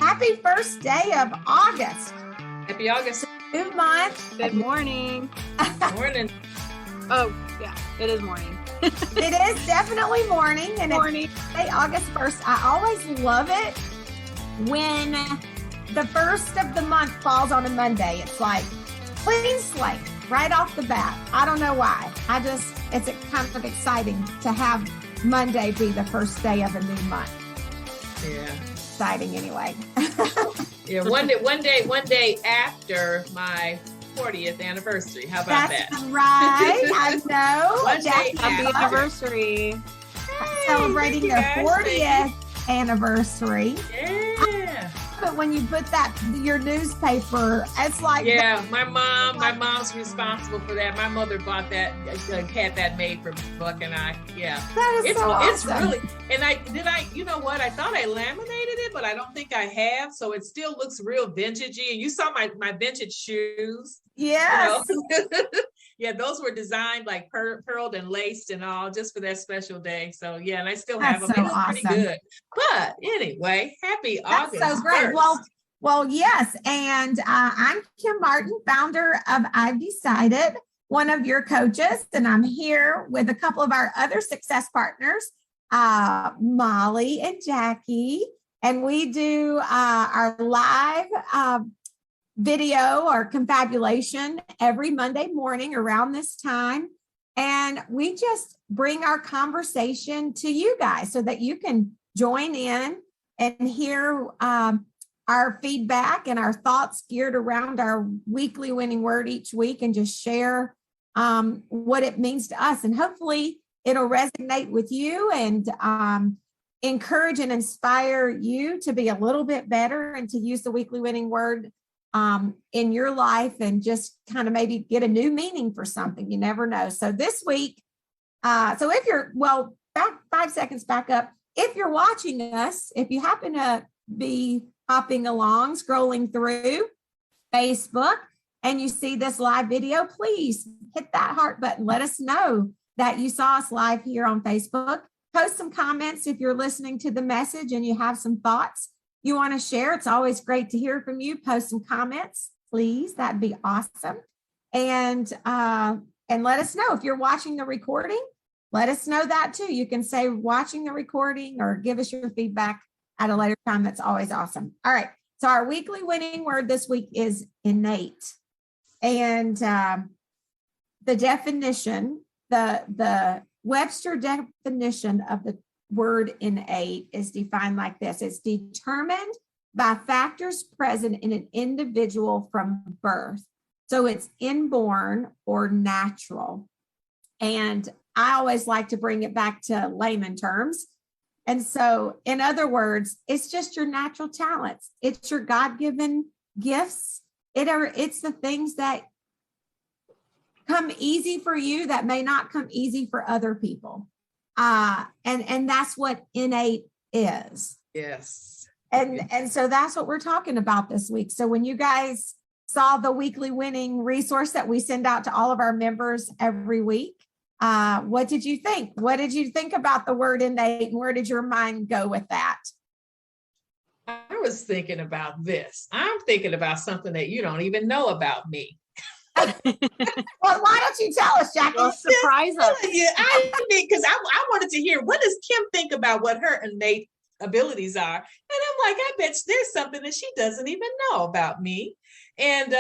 Happy first day of August. Happy August. New month. Good morning. Morning. Oh, yeah, it is morning. It is definitely morning. And Morning. it's Monday, August 1st. I always love it when the first of the month falls on a Monday. It's like clean slate right off the bat. I don't know why. It's kind of exciting to have Monday be the first day of a new month. Yeah. Exciting anyway. Yeah. One day after my 40th anniversary. How about That's that? right. I know. One day Happy after. anniversary. Celebrating Thank you, their guys. 40th anniversary. Yeah. But when you put your newspaper, it's like, Yeah. My mom's responsible for that. My mother bought that, had that made for Buck and I. Yeah. that is It's so awesome. really, and you know what? I thought I laminated it, but I don't think I have. So it still looks real vintagey. And you saw my vintage shoes. Yes. You know? Yeah, those were designed like pearled and laced and all just for that special day. So yeah, and I still have them. That's They so look pretty awesome. good. But anyway, happy That's August. so great. 1st. Well, yes. And I'm Kim Martin, founder of I've Decided, one of your coaches. And I'm here with a couple of our other success partners, Molly and Jackie. And we do our live video or confabulation every Monday morning around this time. And we just bring our conversation to you guys so that you can join in and hear our feedback and our thoughts geared around our weekly winning word each week and just share what it means to us. And hopefully it'll resonate with you and encourage and inspire you to be a little bit better and to use the weekly winning word in your life and just kind of maybe get a new meaning for something. You never know. So this week, so if you're, back 5 seconds back up, if you're watching us, if you happen to be hopping along, scrolling through Facebook and you see this live video, please hit that heart button. Let us know that you saw us live here on Facebook. Post some comments if you're listening to the message and you have some thoughts you want to share. It's always great to hear from you. Post some comments, please. That'd be awesome. And let us know if you're watching the recording. Let us know that too. You can say watching the recording or give us your feedback at a later time. That's always awesome. All right. So our weekly winning word this week is innate. And the definition, the Webster definition of the word innate is defined like this. It's determined by factors present in an individual from birth. So it's inborn or natural. And I always like to bring it back to layman terms. And so, in other words, it's just your natural talents. It's your God-given gifts. It's the things that come easy for you that may not come easy for other people. And that's what innate is. Yes. And so that's what we're talking about this week. So when you guys saw the weekly winning resource that we send out to all of our members every week, what did you think? What did you think about the word innate, and where did your mind go with that? I was thinking about this. I'm thinking about something that you don't even know about me. Well, why don't you tell us, Jackie? Well, surprise us. Yeah, I mean, because I wanted to hear, what does Kim think about what her innate abilities are? And I'm like, I bet there's something that she doesn't even know about me. And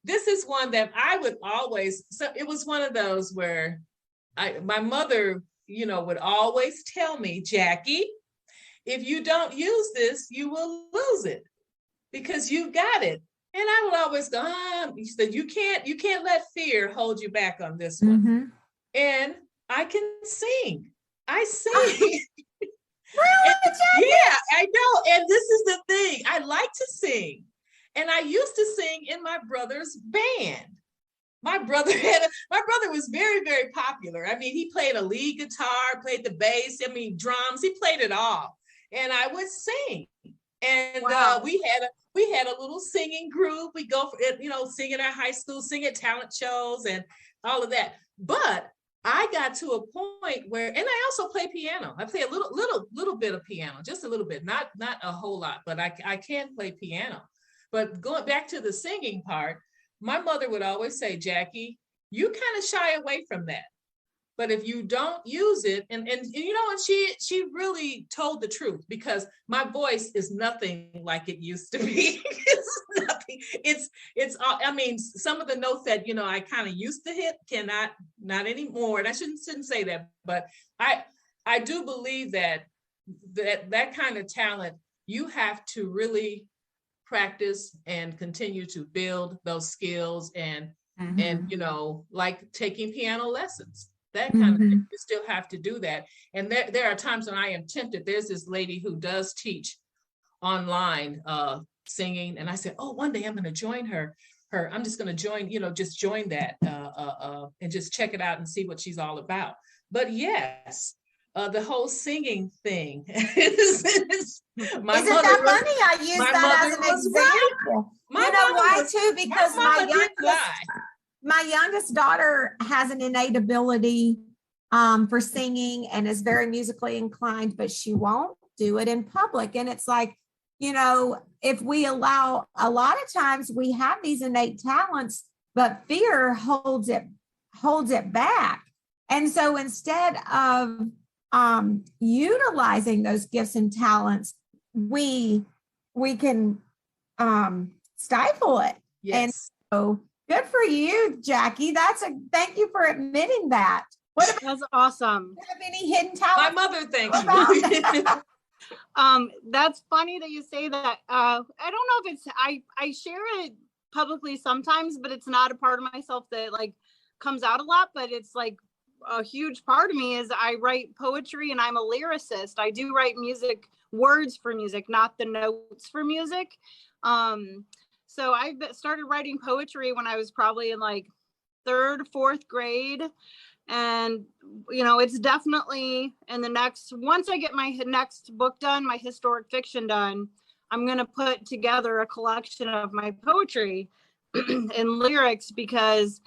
this is one that I would always, so it was one of those where my mother, would always tell me, Jackie, if you don't use this, you will lose it because you got it. And I would always go, she said, you can't let fear hold you back on this one. Mm-hmm. And I can sing. I sing. Really, Jackie? Yeah, I know. And this is the thing. I like to sing. And I used to sing in my brother's band. My brother was very, very popular. I mean, he played a lead guitar, played the bass, drums, he played it all. And I would sing. And Wow. we had a little singing group. We go for it, sing at our high school, sing at talent shows and all of that. But I got to a point where, and I also play piano. I play a little bit of piano, just a little bit, not a whole lot, but I can play piano. But going back to the singing part, my mother would always say, Jackie, you kind of shy away from that. But if you don't use it, and she really told the truth, because my voice is nothing like it used to be. It's nothing. It's I mean, some of the notes that I kind of used to hit not anymore. And I shouldn't say that, but I do believe that kind of talent, you have to really practice and continue to build those skills and like taking piano lessons. That kind of thing, you still have to do that. And there are times when I am tempted. There's this lady who does teach online singing. And I said, oh, one day I'm going to join her. I'm just going to join, just join that and just check it out and see what she's all about. But yes, the whole singing thing. Isn't that funny? I use that as an example. Right. You know why too? Because my youngest daughter has an innate ability for singing and is very musically inclined, but she won't do it in public. And it's like, if we allow, a lot of times we have these innate talents, but fear holds it back. And so instead of utilizing those gifts and talents, we can stifle it. Yes. And so good for you, Jackie. Thank you for admitting that. That's awesome. Do you have any hidden talent? My mother, thank you. That's funny that you say that. I don't know if it's, I share it publicly sometimes, but it's not a part of myself that like comes out a lot, but it's like a huge part of me is I write poetry and I'm a lyricist. I do write music, words for music, not the notes for music. So I started writing poetry when I was probably in like 3rd, 4th grade. And, it's definitely once I get my next book done, my historic fiction done, I'm going to put together a collection of my poetry and lyrics because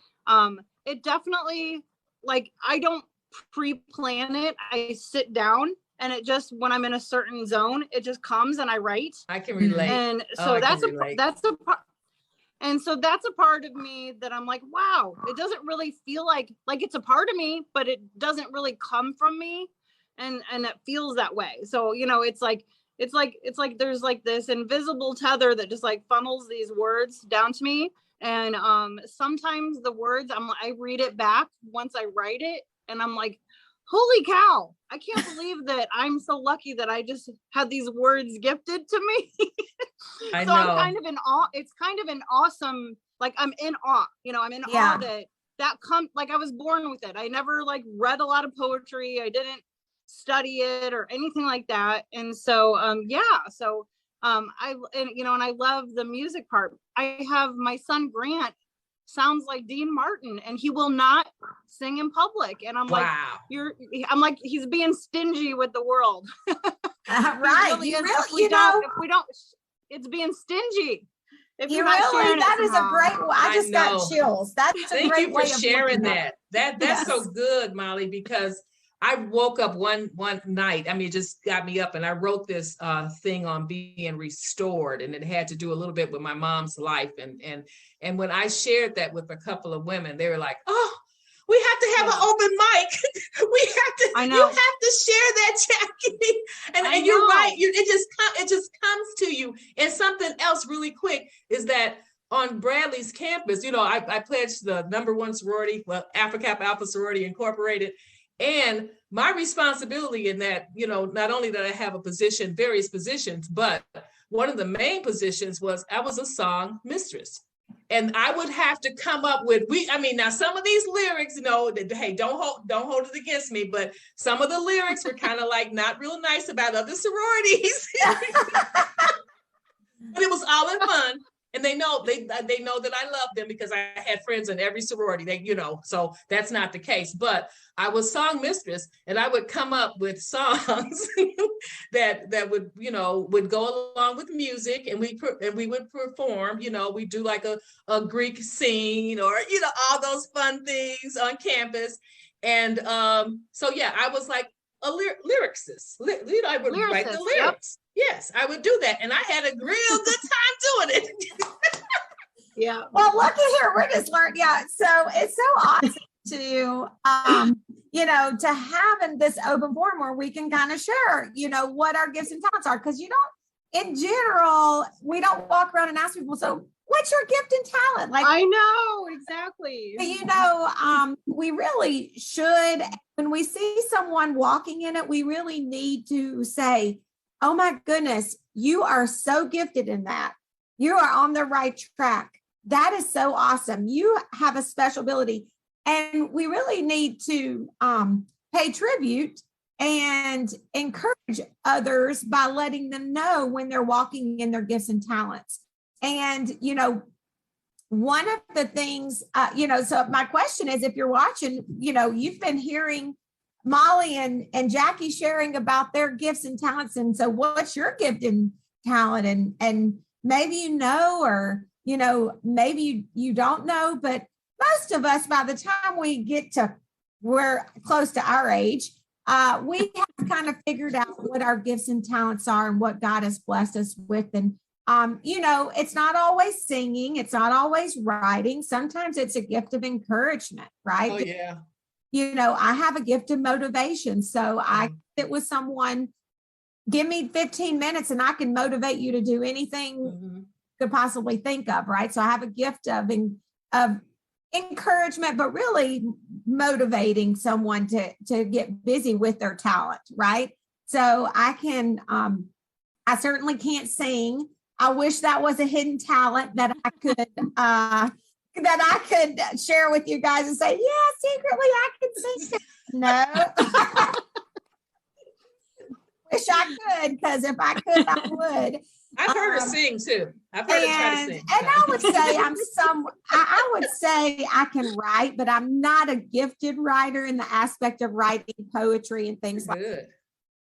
it definitely, like, I don't pre-plan it. I sit down and it just, when I'm in a certain zone, it just comes and I write. I can relate. And so that's a part. And so that's a part of me that I'm like, wow, it doesn't really feel like it's a part of me, but it doesn't really come from me. And it feels that way. So, it's like there's like this invisible tether that just like funnels these words down to me. And sometimes the words, I read it back once I write it and I'm like, holy cow, I can't believe that I'm so lucky that I just had these words gifted to me. I so know. I'm kind of in awe. It's kind of an awesome, like I'm in awe, I'm in awe that like I was born with it. I never like read a lot of poetry. I didn't study it or anything like that. And so, and I love the music part. I have my son Grant sounds like Dean Martin and he will not sing in public. And I'm wow. like, he's being stingy with the world. Right. If we don't, it's being stingy. That is a great, I just got chills. That's a great way of sharing that. That's yes. So good, Molly, because I woke up one night. I mean, it just got me up and I wrote this thing on being restored, and it had to do a little bit with my mom's life. And when I shared that with a couple of women, they were like, oh, we have to have an open mic. I know. You have to share that, Jackie. And you're right. It just comes to you. And something else really quick is that on Bradley's campus, I pledged the #1 sorority, Alpha Kappa Alpha Sorority Incorporated. And my responsibility in that, not only did I have various positions, but one of the main positions was I was a song mistress. And I would have to come up with, now some of these lyrics, hey, don't hold it against me, but some of the lyrics were kind of like not real nice about other sororities. But it was all in fun. And they know that I love them because I had friends in every sorority. So that's not the case. But I was song mistress, and I would come up with songs that would go along with music, and we would perform. We do like a Greek scene or all those fun things on campus. And so yeah, I was like a lyricist. I would write the lyrics. Yep. Yes, I would do that, and I had a real good time doing it. Yeah. Well, look at here. We're just learning. Yeah. So it's so awesome to, to have in this open forum where we can kind of share, what our gifts and talents are. Because, in general, we don't walk around and ask people, so what's your gift and talent? Like, I know, exactly. We really should, when we see someone walking in it, we really need to say, oh my goodness, you are so gifted in that. You are on the right track. That is so awesome. You have a special ability. And we really need to pay tribute and encourage others by letting them know when they're walking in their gifts and talents. And, one of the things, so my question is, if you're watching, you've been hearing Molly and Jackie sharing about their gifts and talents. And so what's your gift and talent? And maybe or maybe you don't know, but most of us, by the time we're close to our age, we have kind of figured out what our gifts and talents are and what God has blessed us with. And, it's not always singing. It's not always writing. Sometimes it's a gift of encouragement, right? Oh, yeah. I have a gift of motivation. So I sit with someone, give me 15 minutes and I can motivate you to do anything you could possibly think of, right? So I have a gift of encouragement, but really motivating someone to get busy with their talent, right? So I certainly can't sing. I wish that was a hidden talent that I could share with you guys and say, yeah, secretly I can sing. No. Wish I could, because if I could, I would. I've heard her sing too. I've heard her try to sing. And I would say I would say I can write, but I'm not a gifted writer in the aspect of writing poetry and things like that.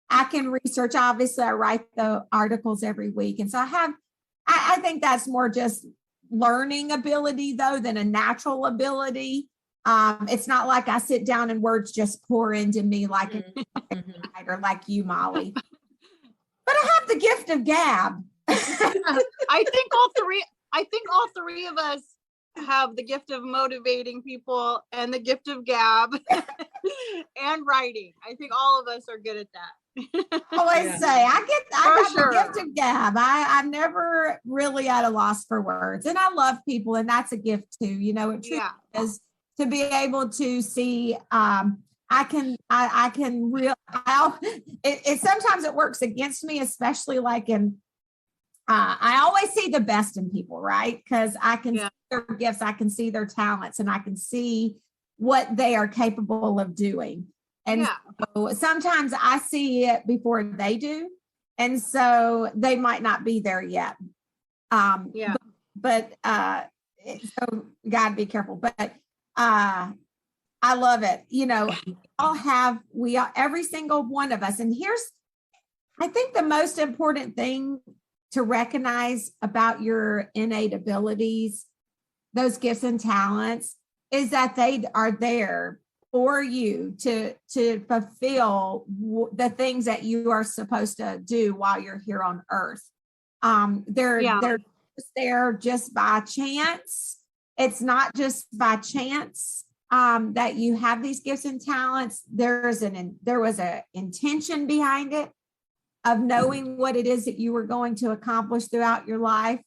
I can research. Obviously, I write the articles every week. And so I think that's more just learning ability though than a natural ability. It's not like I sit down and words just pour into me like a writer like you, Molly. But I have the gift of gab. I think all three of us have the gift of motivating people and the gift of gab and writing. I think all of us are good at that. Always say I got the gift of gab. I'm never really at a loss for words, and I love people, and that's a gift too. It truly is to be able to see. Sometimes it works against me, especially like I always see the best in people, right? Because I can see their gifts, I can see their talents, and I can see what they are capable of doing. And so sometimes I see it before they do. And so they might not be there yet. But so you got to be careful. But I love it. Every single one of us. And I think the most important thing to recognize about your innate abilities, those gifts and talents, is that they are there for you to fulfill the things that you are supposed to do while you're here on earth. They're just there just by chance. It's not just by chance that you have these gifts and talents. There was an intention behind it of knowing what it is that you were going to accomplish throughout your life.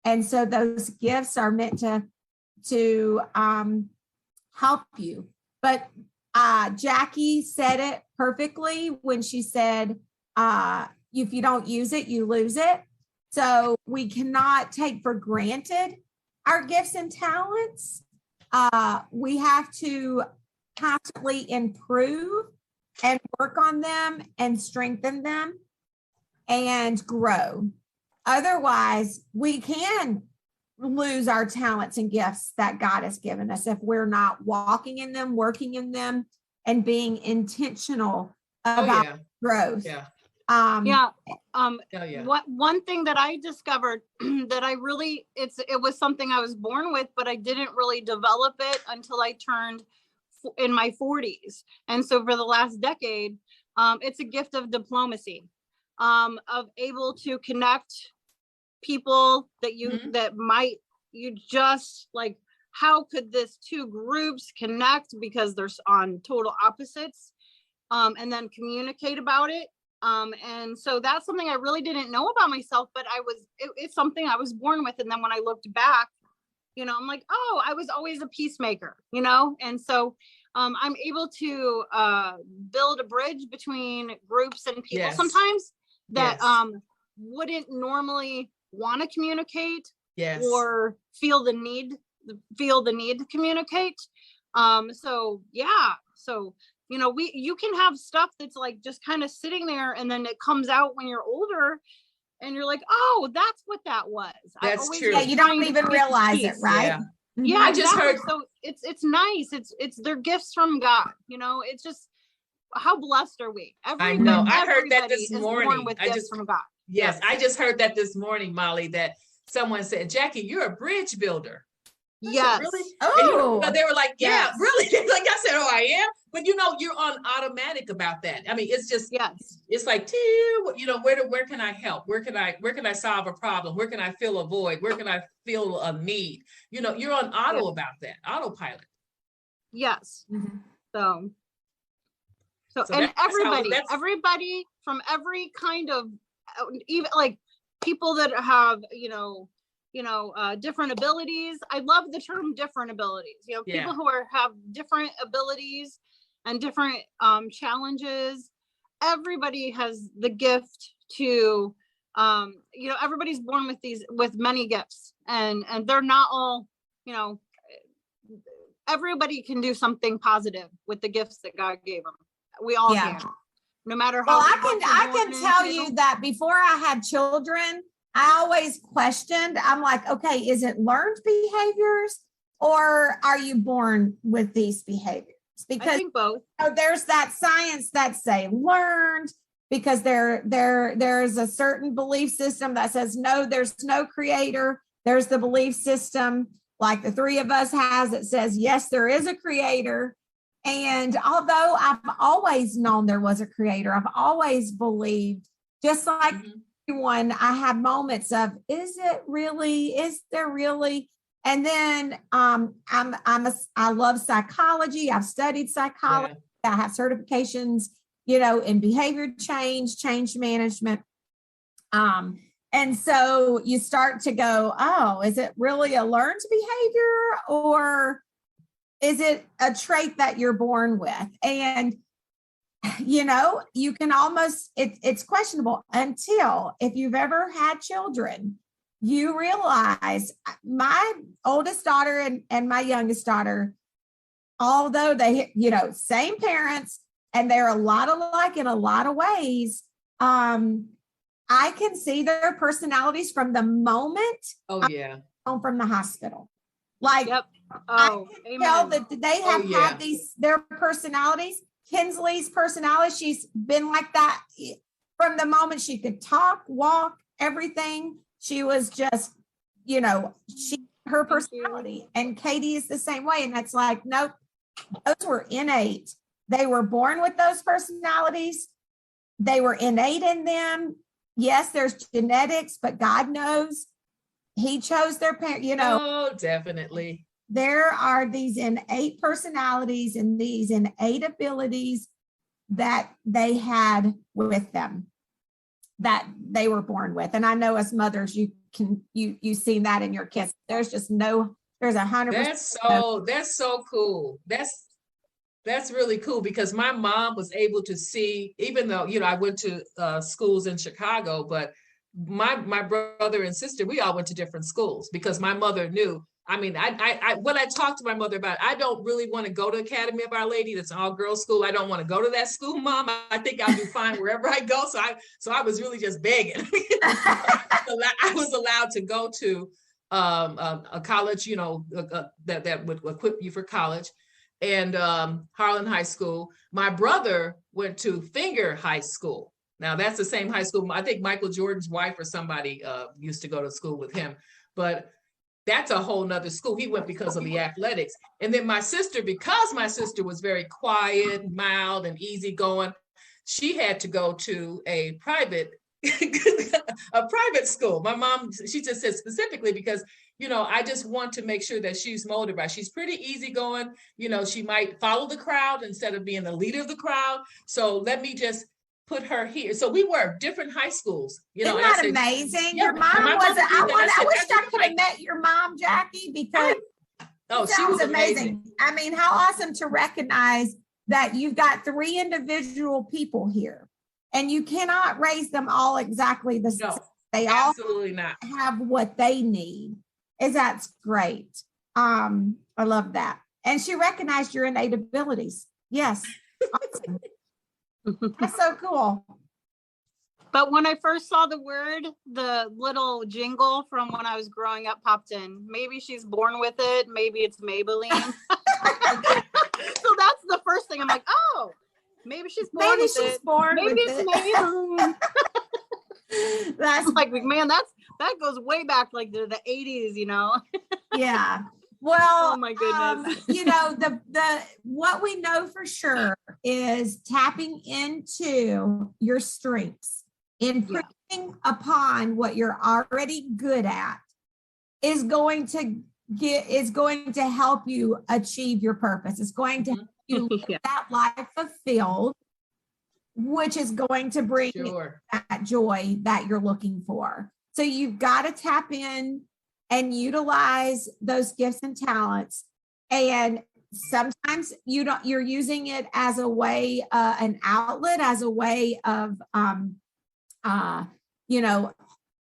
And so those gifts are meant to help you. But Jackie said it perfectly when she said, if you don't use it, you lose it. So we cannot take for granted our gifts and talents. We have to constantly improve and work on them and strengthen them and grow. Otherwise, we can lose our talents and gifts that God has given us if we're not walking in them, working in them, and being intentional about growth. One thing that I discovered that it was something I was born with, but I didn't really develop it until I turned in my 40s. And so for the last decade, it's a gift of diplomacy, of able to connect people that you, you just like, how could this two groups connect because they're on total opposites, and then communicate about it. And so that's something I really didn't know about myself, but it's something I was born with. And then when I looked back, I'm like, oh, I was always a peacemaker, and so I'm able to build a bridge between groups and people sometimes that wouldn't normally want to communicate or feel the need to communicate. So you can have stuff that's like just kind of sitting there, and then it comes out when you're older and you're like, oh, that's what that was. That's true. Yeah, you don't even realize it, right? Yeah, I just heard. So it's nice. It's their gifts from God. It's just, how blessed are we? I know. I heard that this morning. With gifts from God. Yes, I just heard that this morning, Molly, that someone said, Jackie, you're a bridge builder. Yes. Really? Oh, they were like, yeah, really? Like I said, oh, I am. But you're on automatic about that. I mean, it's just, it's like, where can I help? Where can I solve a problem? Where can I fill a void? Where can I feel a need? You're on auto about that, autopilot. Yes. Mm-hmm. So and everybody from every kind of, even like people that have, different abilities. I love the term different abilities, people who have different abilities and different challenges. Everybody has the gift to, everybody's born with many gifts, and they're not all, everybody can do something positive with the gifts that God gave them. We all can, no matter how. Well, I can tell you that before I had children, I always questioned. I'm like, okay, is it learned behaviors or are you born with these behaviors? Because I think both. There's that science that say learned, because there's a certain belief system that says no, there's no creator. There's the belief system like the three of us has that says yes, there is a creator. And although I've always known there was a creator, I've always believed, just like everyone, I have moments of, is there really? And then I love psychology. I've studied psychology. Yeah. I have certifications, in behavior change management. And so you start to go, oh, is it really a learned behavior, or is it a trait that you're born with? And, you can almost, it's questionable until, if you've ever had children, you realize my oldest daughter and my youngest daughter, although they, same parents, and they're a lot alike in a lot of ways, I can see their personalities from the moment I'm home from the hospital. Like, I can tell that they have had their personalities. Kinsley's personality, she's been like that from the moment she could talk, walk, everything. She was just, her personality. And Katie is the same way. And that's like, nope, those were innate. They were born with those personalities. They were innate in them. Yes, there's genetics, but God knows He chose their parent, Oh, definitely. There are these innate personalities and these innate abilities that they had with them, that they were born with. And I know as mothers, you've seen that in your kids. There's 100%. That's so cool. That's really cool, because my mom was able to see, even though, I went to schools in Chicago, but my brother and sister, we all went to different schools, because my mother knew. I mean, when I talked to my mother about it, I don't really want to go to Academy of Our Lady. That's an all-girls school. I don't want to go to that school, Mom. I think I'll do fine wherever I go. So I was really just begging. I was allowed to go to a college, that would equip you for college, and Harlan High School. My brother went to Finger High School. Now that's the same high school. I think Michael Jordan's wife or somebody used to go to school with him. But that's a whole nother school. He went because of the athletics. And then my sister, because my sister was very quiet, mild, and easygoing, she had to go to a private school. My mom, she just said specifically because, I just want to make sure that she's motivated. She's pretty easygoing. She might follow the crowd instead of being the leader of the crowd. So let me just put her here. So we were different high schools. Isn't that amazing? Yeah, your mom was. I wish I could have met your mom, Jackie, because she was amazing. I mean, how awesome to recognize that you've got 3 individual people here, and you cannot raise them all exactly the same. They all absolutely not have what they need. That's great. I love that. And she recognized your innate abilities. Yes. Awesome. That's so cool. But when I first saw the word, the little jingle from when I was growing up popped in. Maybe she's born with it. Maybe it's Maybelline. So that's the first thing. I'm like, oh, maybe she's born with it. Maybe it's Maybelline. That's like, man, that goes way back like the 80s, Yeah. Well, oh my goodness. The what we know for sure is tapping into your strengths, improving upon what you're already good at is going to help you achieve your purpose. It's going to help you live that life fulfilled, which is going to bring that joy that you're looking for. So you've got to tap in and utilize those gifts and talents. And sometimes you're using it as a way, an outlet, as a way of,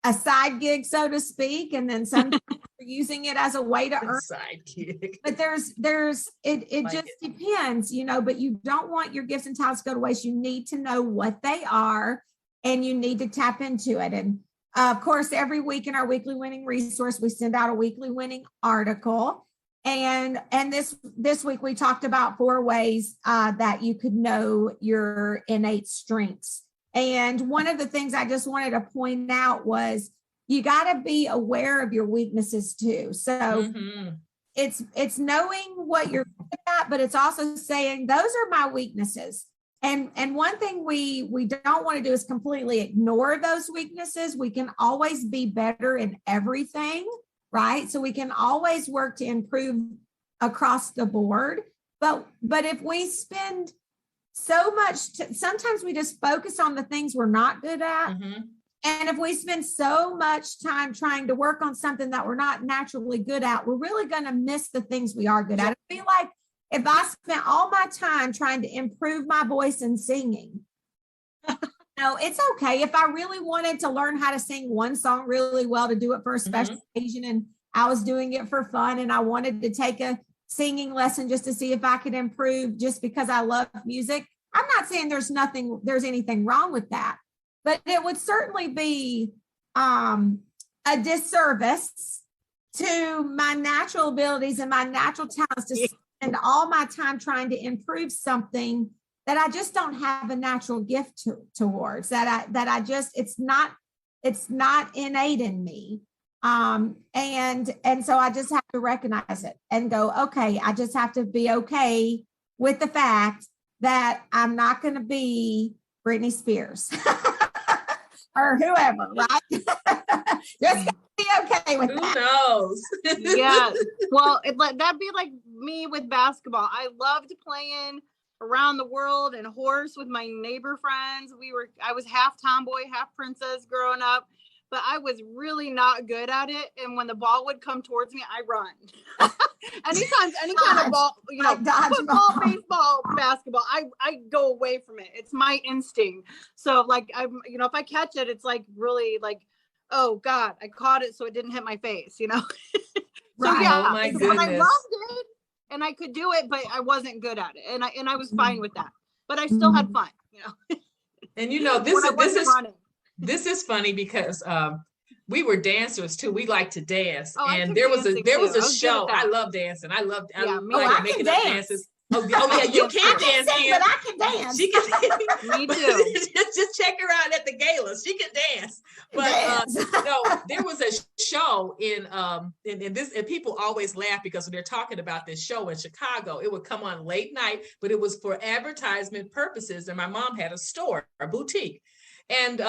a side gig, so to speak. And then sometimes you're using it as a way to earn. Side gig. But it just depends, but you don't want your gifts and talents to go to waste. You need to know what they are, and you need to tap into it. And of course, every week in our weekly winning resource, we send out a weekly winning article. And this week we talked about 4 ways that you could know your innate strengths. And one of the things I just wanted to point out was you got to be aware of your weaknesses too. So it's knowing what you're good at, but it's also saying those are my weaknesses. And one thing we don't want to do is completely ignore those weaknesses. We can always be better in everything, right? So we can always work to improve across the board. But if we spend so much, sometimes we just focus on the things we're not good at. And if we spend so much time trying to work on something that we're not naturally good at, we're really going to miss the things we are good at. I feel like if I spent all my time trying to improve my voice and singing, it's okay. If I really wanted to learn how to sing one song really well, to do it for a special occasion, and I was doing it for fun, and I wanted to take a singing lesson just to see if I could improve just because I love music. I'm not saying there's anything wrong with that, but it would certainly be a disservice to my natural abilities and my natural talents to spend all my time trying to improve something that I just don't have a natural gift towards, it's not innate in me. And so I just have to recognize it and go, okay, I just have to be okay with the fact that I'm not going to be Britney Spears or whoever, right? Just be okay with that. Who knows? Yeah. Well, that'd be like me with basketball. I loved playing around the world and horse with my neighbor friends. I was half tomboy, half princess growing up, but I was really not good at it. And when the ball would come towards me, I run. Any kind of ball, football, baseball, basketball, I go away from it. It's my instinct. So if I catch it, it's like really like, oh God, I caught it so it didn't hit my face, So right. yeah, oh my goodness. I loved it and I could do it, but I wasn't good at it. And I was fine with that, but I still had fun, And this is funny because we were dancers too. We like to dance. And there was a show. I love dancing. I like making up dances. Oh yeah, you can dance, sing, but I can dance. She can. Me too. just check her out at the galas. She can dance. But no, there was a show in this, and people always laugh because when they're talking about this show in Chicago, it would come on late night, but it was for advertisement purposes. And my mom had a store, a boutique, and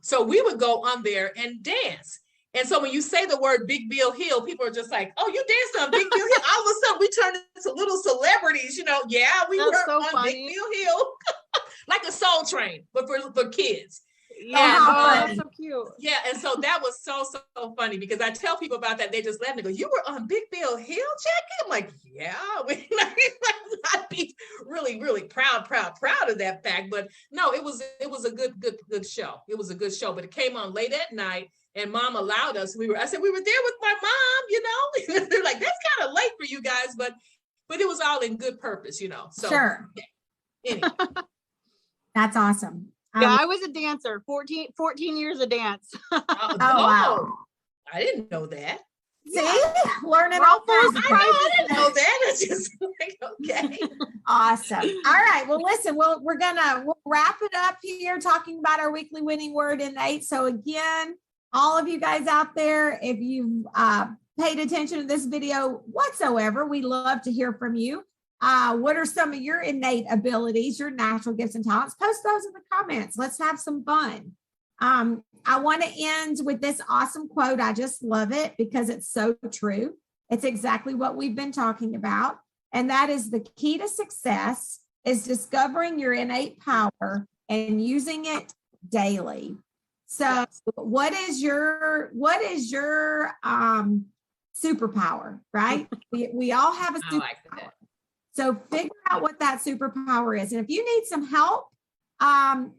so we would go on there and dance. And so when you say the word Big Bill Hill, people are just like, "Oh, you danced on Big Bill Hill." All of a sudden, we turned into little celebrities. Yeah, we were so on funny. Big Bill Hill, like a Soul Train, but for kids. Yeah, that's so cute. Yeah, and so that was so funny because I tell people about that, they just laugh and they go, "You were on Big Bill Hill, Jackie?" I'm like, "Yeah." I'd be really proud of that fact. But no, it was a good show. It was a good show, but it came on late at night. And Mom allowed us. I said we were there with my mom. They're like, "That's kind of late for you guys," but it was all in good purpose. So sure. Yeah. Anyway. That's awesome. Yeah, I was a dancer. 14 years of dance. Oh wow! I didn't know that. See, learning We're all all full kinds of I didn't know that. It's just like, okay. Awesome. All right. Well, listen, we'll wrap it up here talking about our weekly winning word, innate. So again, all of you guys out there, if you've paid attention to this video whatsoever, we love to hear from you. What are some of your innate abilities, your natural gifts and talents? Post those in the comments. Let's have some fun. I want to end with this awesome quote. I just love it because it's so true. It's exactly what we've been talking about. And that is the key to success is discovering your innate power and using it daily. So what is your superpower, right? We all have a superpower. I like that. So figure out what that superpower is. And if you need some help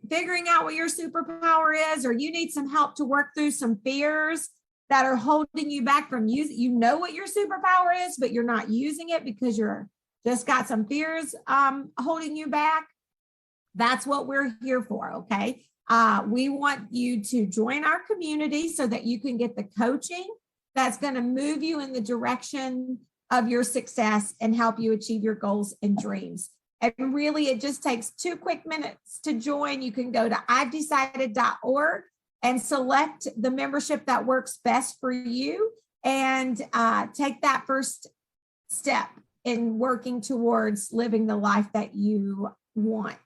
figuring out what your superpower is, or you need some help to work through some fears that are holding you back from using, what your superpower is, but you're not using it because you're just got some fears holding you back. That's what we're here for. Okay. We want you to join our community so that you can get the coaching that's going to move you in the direction of your success and help you achieve your goals and dreams. And really, it just takes 2 quick minutes to join. You can go to ivedecided.org and select the membership that works best for you and take that first step in working towards living the life that you want,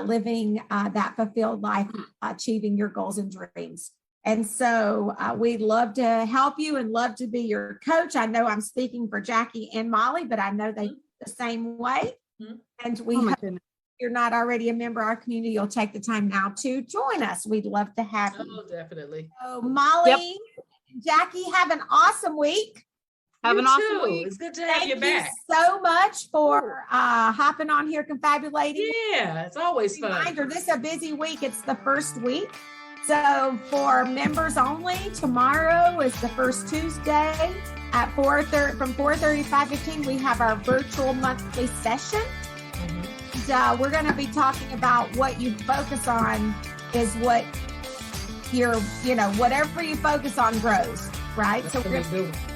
living that fulfilled life, achieving your goals and dreams. And so we'd love to help you and love to be your coach. I know I'm speaking for Jackie and Molly, but I know they the same way. Mm-hmm. And we hope if you're not already a member of our community, you'll take the time now to join us. We'd love to have you. Oh, definitely. So Molly, Jackie, have an awesome week. Have an awesome week. It's good to have you back. Thank you so much for hopping on here, confabulating. Yeah, it's always fun. Reminder, this is a busy week. It's the first week. So for members only, tomorrow is the first Tuesday at 4:30 from 4:30 to 5:15. We have our virtual monthly session. Mm-hmm. And, we're going to be talking about what you focus on is what whatever you focus on grows, right? That's so we're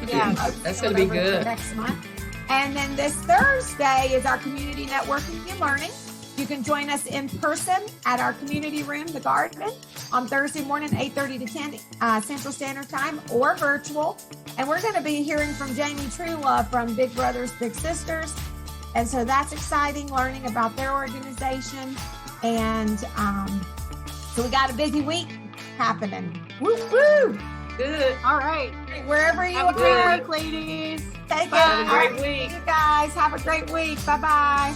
going that's going to be good next month. And then this Thursday is our community networking and learning. You can join us in person at our community room, The Garden, on Thursday morning, 8:30 to 10 Central Standard Time, or virtual. And we're going to be hearing from Jamie Truelove from Big Brothers Big Sisters. And so that's exciting, learning about their organization. And so we got a busy week happening. Woo woo! Good. All right. Wherever you have are, a great week, ladies. Take care. Have a great week. You guys have a great week. Bye-bye.